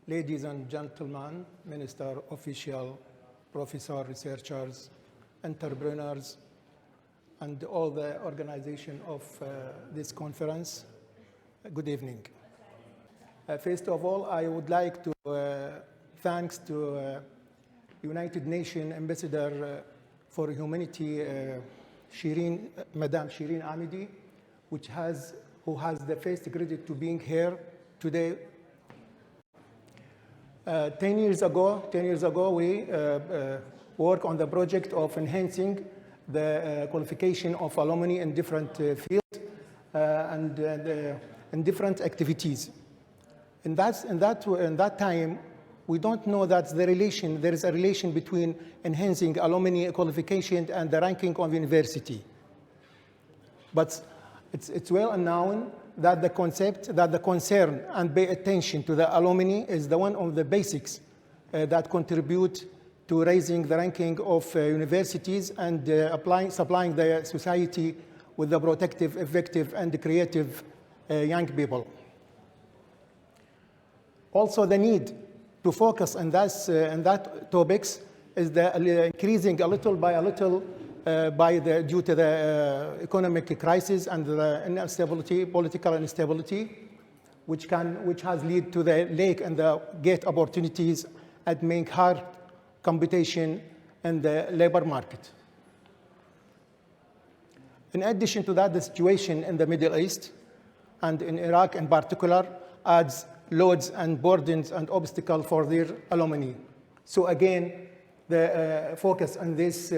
ladies and gentlemen, minister, official, professor, researchers, entrepreneurs, and all the organization of this conference, good evening. First of all, I would like to thanks to United Nations Ambassador for Humanity, Madame Shireen Amidi, who has the first credit to being here today. 10 years ago, we worked on the project of enhancing the qualification of alumni in different fields and in different activities. In that time, we don't know that there is a relation between enhancing alumni qualification and the ranking of university. But it's well known that the concept, that the concern and pay attention to the alumni is the one of the basics that contribute to raising the ranking of universities and supplying the society with the protective, effective, and creative young people. Also, the need to focus on that topics is the increasing a little by a little due to the economic crisis and the instability, political instability, which has led to the lack and the gate opportunities and make hard competition in the labor market. In addition to that, the situation in the Middle East and in Iraq in particular adds loads and burdens and obstacles for their alumni. So again, the focus on this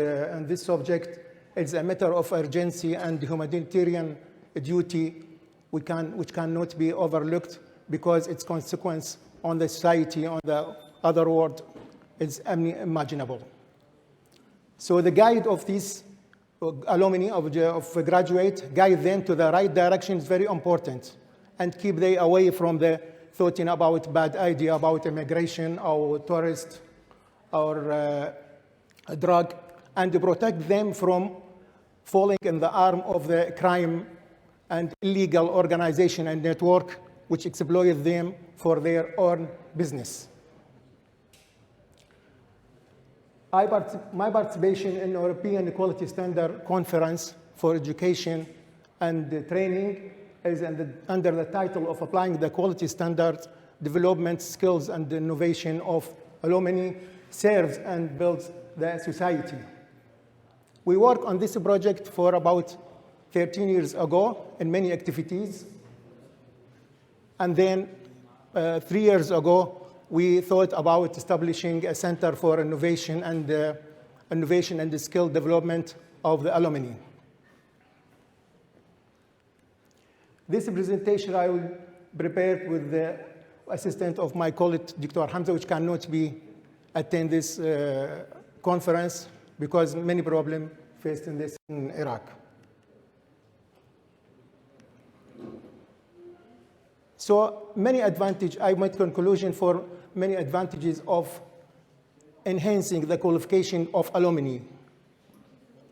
subject is a matter of urgency and humanitarian duty which cannot be overlooked because its consequence on the society, on the other world, is unimaginable. So the guide of these alumni, of graduate, guide them to the right direction is very important and keep them away from the thoughting about bad idea about immigration or tourist or drug, and to protect them from falling in the arm of the crime and illegal organization and network which exploit them for their own business. My participation in the European Equality Standard Conference for Education and Training is under the title of Applying the Quality Standards, Development, Skills, and Innovation of Alumni Serves and Builds the Society. We worked on this project for about 13 years ago in many activities. And then 3 years ago, we thought about establishing a center for innovation and the skill development of the alumni. This presentation I will prepare with the assistance of my colleague, Dr. Hamza, which cannot attend this conference because many problems faced in Iraq. So many advantages, I made conclusion for many advantages of enhancing the qualification of alumni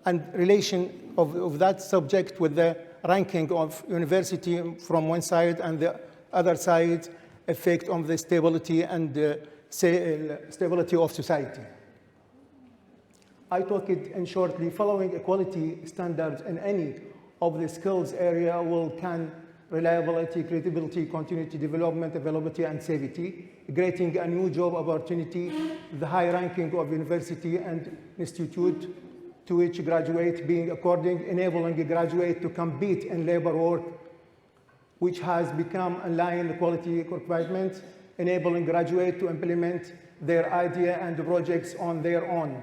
and relation of that subject with the ranking of university from one side and the other side effect on the stability and stability of society. I talk it in shortly, following equality standards in any of the skills area can reliability, credibility, continuity, development, availability, and safety, creating a new job opportunity, the high ranking of university and institute to which graduate being according, enabling a graduate to compete in labor work, which has become in line with quality requirement, enabling graduate to implement their idea and projects on their own,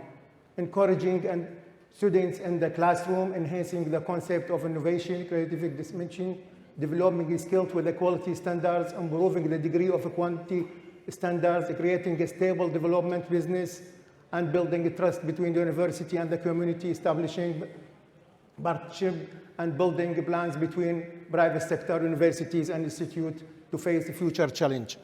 encouraging students in the classroom, enhancing the concept of innovation, creative dimension, developing skills with the quality standards, improving the degree of quantity standards, creating a stable development business, and building a trust between the university and the community, establishing partnership and building plans between private sector universities and institutes to face the future challenge.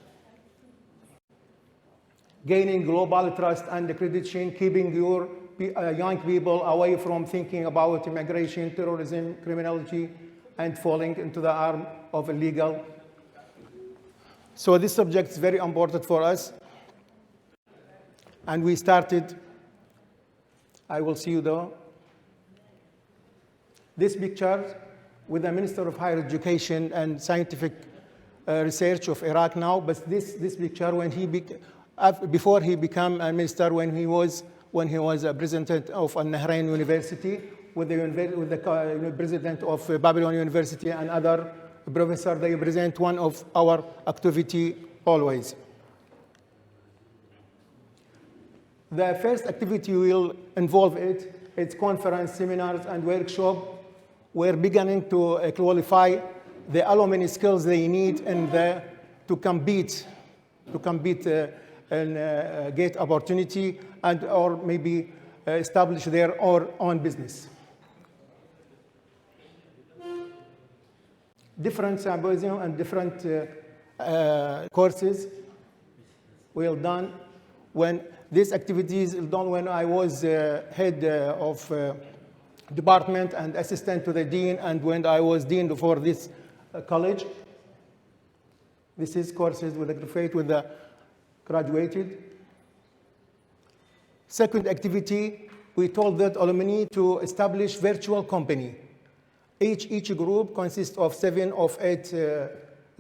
Gaining global trust and accreditation, keeping your young people away from thinking about immigration, terrorism, criminality, and falling into the arm of illegal So this subject is very important for us. And we started, I will see you though, this picture with the Minister of Higher Education and Scientific Research of Iraq now, but this picture when before he became a minister, when he was a president of Al-Nahrain University, with the president of Babylon University and other professors. They present one of our activity always. The first activity will involve it's conference, seminars, and workshop. We're beginning to qualify the alumni skills they need to compete and get opportunity and or maybe establish their own business. Different symposium and different courses were done when these activities done when I was head of department and assistant to the dean, and when I was dean for this college. This is courses with the graduate, with the graduated. Second activity, we told that alumni to establish virtual company. Each group consists of 7 or 8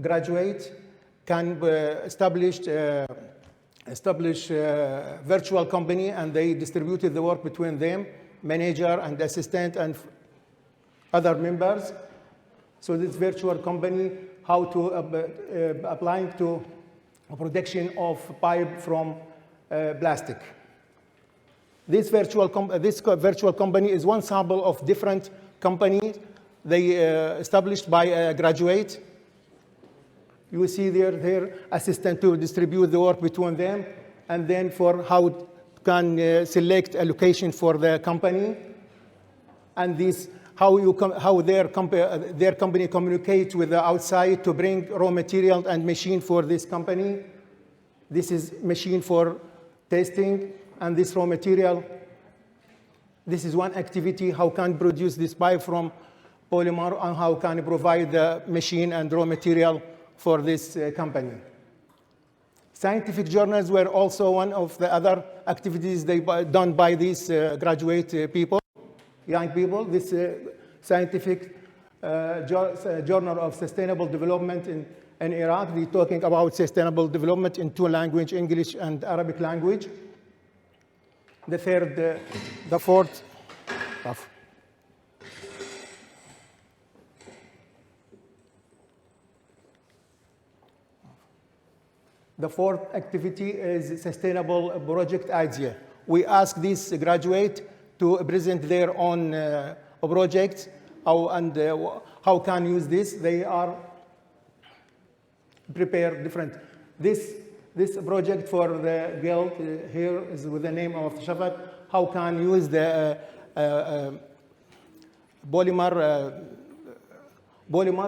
graduates can establish virtual company, and they distributed the work between them, manager and assistant and other members. So this virtual company, how to applying to a production of pipe from plastic. This virtual company is one sample of different companies they established by a graduate. You will see their assistant to distribute the work between them, and then for how can select a location for the company, and this how their company communicates with the outside to bring raw material and machine for this company. This is machine for testing, and this raw material. This is one activity, how can produce this pipe from polymer, and how can provide the machine and raw material for this company. Scientific journals were also one of the other activities done by these graduate people, young people. This scientific journal of sustainable development in Iraq. We're talking about sustainable development in 2 languages, English and Arabic language. The fourth. The fourth activity is sustainable project idea. We ask this graduate to present their own projects, how can use this. They are prepared different. This project for the girl here is with the name of Shafat. How can use the polymer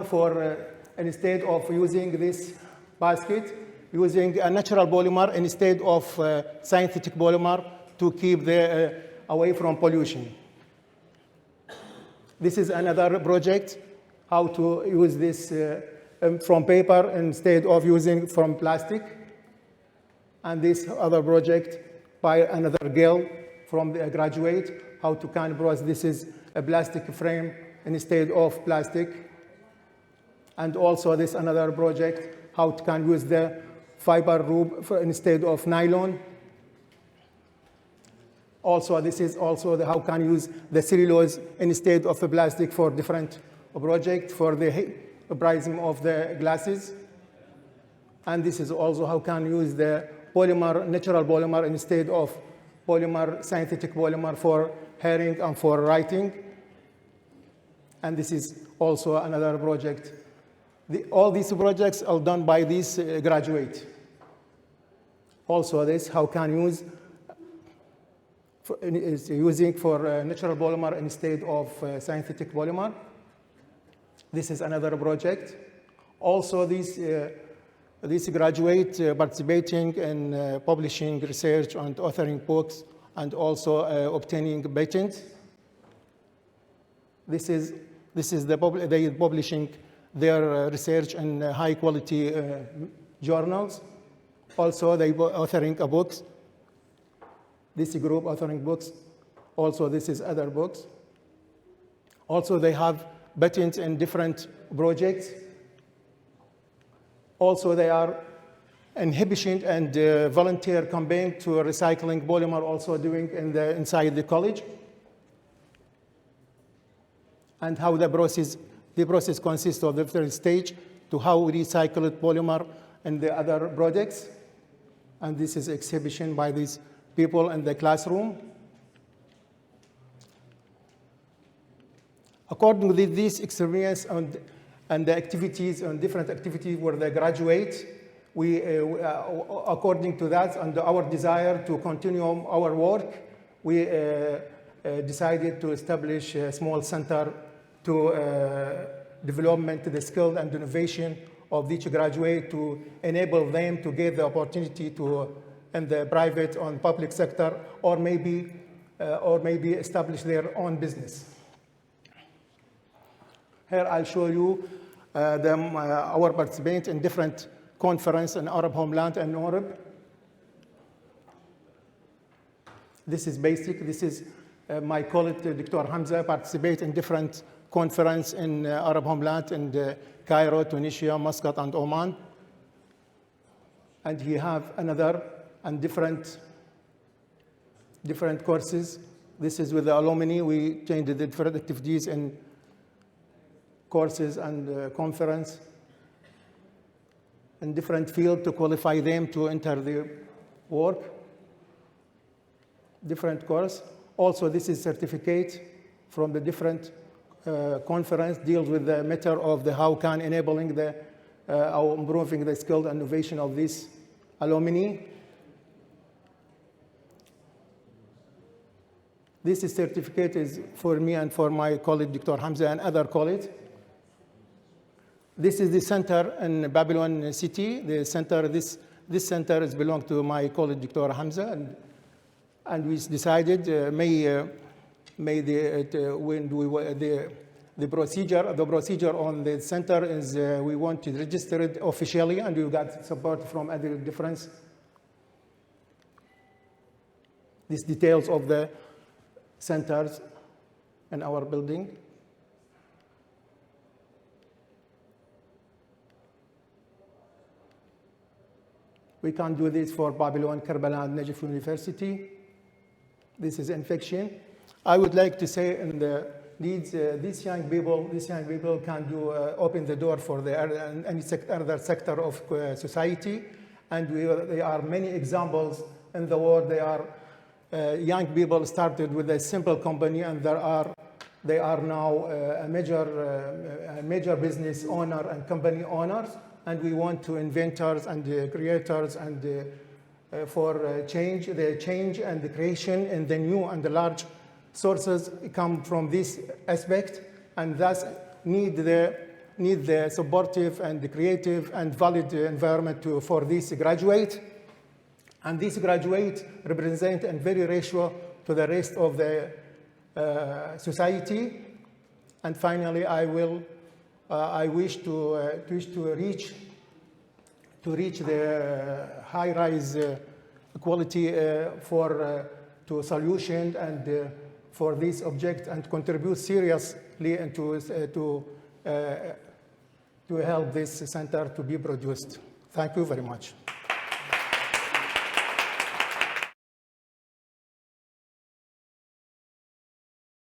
for instead of using this basket, using a natural polymer instead of synthetic polymer to keep away from pollution. This is another project, how to use this from paper instead of using from plastic. And this other project by another girl from the graduate, how to can process. This is a plastic frame instead of plastic. And also this another project, how to can use the fiber rope instead of nylon. Also, this is also how can use the cellulose instead of the plastic for different project for the prism of the glasses. And this is also how can use the polymer, natural polymer instead of polymer, synthetic polymer for hearing and for writing. And this is also another project. All these projects are done by this graduate. Also, this how can use is using for natural polymer instead of synthetic polymer. This is another project. Also, this graduate participating in publishing research and authoring books, and also obtaining patents. This is they publishing their research in high quality journals. Also, they authoring a books. This group authoring books. Also, this is other books. Also, they have patents in different projects. Also, they are inhibition and volunteer campaign to recycling polymer, also doing inside the college. And how the process consists of the third stage to how we recycle polymer and the other projects. And this is exhibition by these people in the classroom. According to this experience and the activities and different activities where they graduate, we, according to that and our desire to continue our work, we decided to establish a small center to development the skill and innovation of each graduate to enable them to get the opportunity to in the private or public sector or maybe establish their own business. Here I'll show you our participants in different conferences in Arab homeland and Europe. This is basic. This is my colleague, Dr. Hamza, participate in different conferences in Arab homeland in Cairo, Tunisia, Muscat, and Oman. And he have another and different courses. This is with the alumni. We changed the different activities in courses and conference in different fields to qualify them to enter the work. Different course. Also, this is certificate from the different conference deals with the matter of the how can enabling the or improving the skill and innovation of these alumni. This certificate is for me and for my colleague, Dr. Hamza, and other colleagues. This is the center in Babylon city. The center, this center is belong to my colleague, Dr. Hamza, and we decided the procedure on the center is we want to register it officially, and we got support from other different. These details of the centers in our building. We can do this for Babylon, Karbala, and Najaf University. This is infection. I would like to say in the needs, these young people can do open the door for any other sector of society, and there are many examples in the world. They are young people started with a simple company, and they are now a major business owner and company owners. And we want to inventors and creators and for change and the creation and the new and the large sources come from this aspect, and thus need the supportive and the creative and valid environment for this graduate. And this graduate represent a very ratio to the rest of the society. And finally, I wish to reach the high-rise quality to solution and for this object and contribute seriously and to help this center to be produced. Thank you very much.